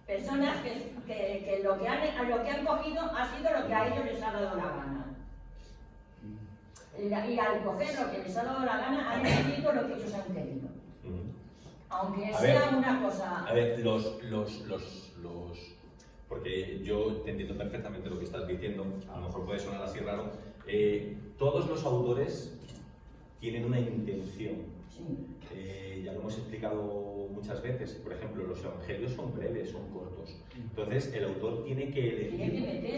Personas que lo que han cogido ha sido lo que a ellos les ha dado la gana. Y al coger lo que les ha dado la gana, han escrito lo que ellos han querido. Aunque sea una cosa... A ver, porque yo te entiendo perfectamente lo que estás diciendo, a lo mejor puede sonar así raro. Todos los autores tienen una intención. Ya lo hemos explicado muchas veces. Por ejemplo, los evangelios son breves, son cortos. Entonces, el autor tiene que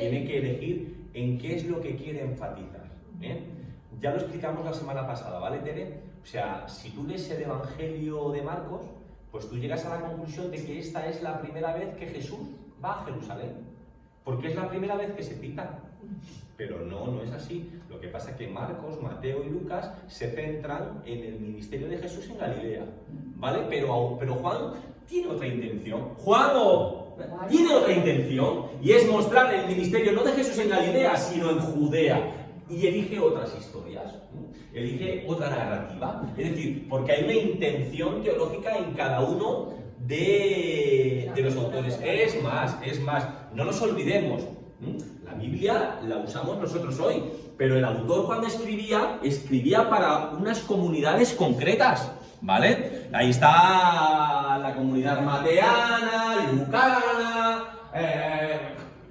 elegir en qué es lo que quiere enfatizar. Ya lo explicamos la semana pasada, ¿vale, Tere? O sea, si tú lees el Evangelio de Marcos, pues tú llegas a la conclusión de que esta es la primera vez que Jesús va a Jerusalén, porque es la primera vez que se cita. Pero no es así. Lo que pasa es que Marcos, Mateo y Lucas se centran en el ministerio de Jesús en Galilea, ¿vale? Pero Juan tiene otra intención. Tiene otra intención, y es mostrar el ministerio no de Jesús en Galilea, sino en Judea. Y elige otras historias, elige otra narrativa. Es decir, porque hay una intención teológica en cada uno de los autores. Es más, no nos olvidemos, la Biblia la usamos nosotros hoy, pero el autor cuando escribía para unas comunidades concretas, ¿vale? Ahí está la comunidad mateana, lucana,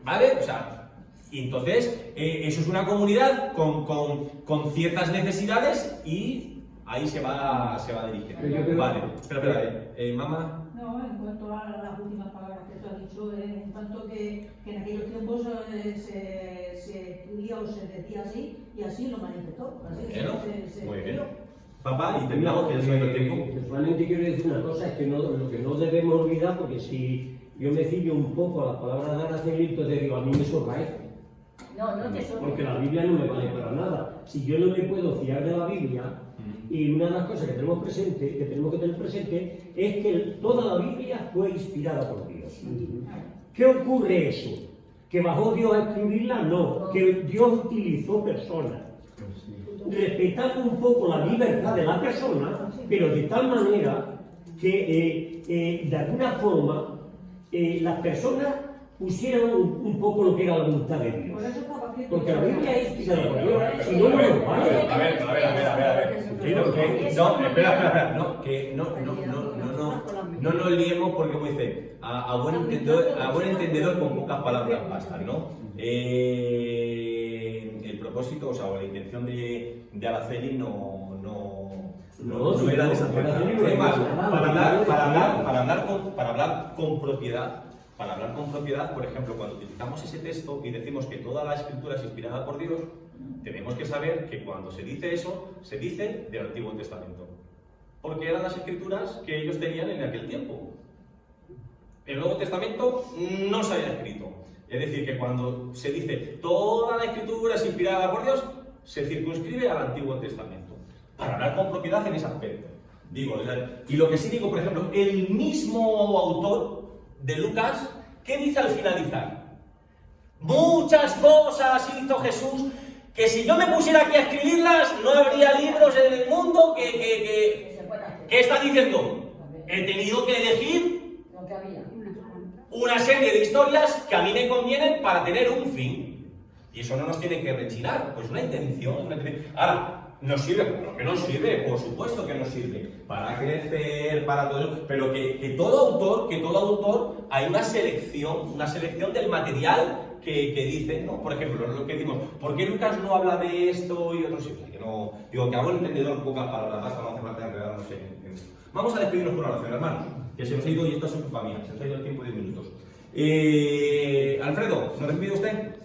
¿vale? O sea, y entonces eso es una comunidad con ciertas necesidades y ahí se va dirigiendo. Vale, espera, mamá. No, en cuanto a las últimas palabras que tú has dicho, en tanto que en aquellos tiempos se escribía o se decía así, y así lo manifestó. Así Muy bien. Papá, y terminamos, que ya se el tiempo. Solamente quiero decir una cosa, es que lo que no debemos olvidar, porque si yo me ciño un poco a las palabras de Araceli, entonces digo, a mí me sobra esto. No te sobra. Porque la Biblia no me vale para nada. Si yo no me puedo fiar de la Biblia, y una de las cosas que tenemos que tener presente es que toda la Biblia fue inspirada por Dios. ¿Qué ocurre eso? ¿Que bajó Dios a escribirla? No, que Dios utilizó personas. Respetando un poco la libertad de la persona, pero de tal manera que de alguna forma las personas pusieran un poco lo que era la voluntad de Dios. Porque la Biblia es inspirada por Dios, si no, no lo vale. A ver. Espera. No nos liemos porque, como dice, a buen entendedor con pocas palabras bastan, ¿no? El propósito, o sea, o la intención de Araceli no era desacertada. Además, para hablar con propiedad, por ejemplo, cuando utilizamos ese texto y decimos que toda la escritura es inspirada por Dios, tenemos que saber que cuando se dice eso, se dice del Antiguo Testamento. Porque eran las escrituras que ellos tenían en aquel tiempo. El Nuevo Testamento no se había escrito. Es decir, que cuando se dice toda la escritura es inspirada por Dios, se circunscribe al Antiguo Testamento. Para hablar con propiedad en ese aspecto. Y lo que sí digo, por ejemplo, el mismo autor de Lucas, ¿qué dice al finalizar? Muchas cosas hizo Jesús que si yo me pusiera aquí a escribirlas no habría libros en el mundo que está diciendo. He tenido que elegir una serie de historias que a mí me convienen para tener un fin. Y eso no nos tiene que rechinar, pues una intención. Ahora, nos sirve, claro que nos sirve, por supuesto que nos sirve, para crecer, para todo eso, pero que todo autor hay una selección del material que dice, ¿no? Por ejemplo, lo que decimos, ¿por qué Lucas no habla de esto y otros sitios? Que no, digo, que hago el entendedor pocas palabras más, no hace falta enredarnos en esto. Vamos a despedirnos por oración, hermanos, que se nos ha ido, y esto es culpa mía, se nos ha ido el tiempo de 10 minutos. Alfredo, ¿nos despide usted?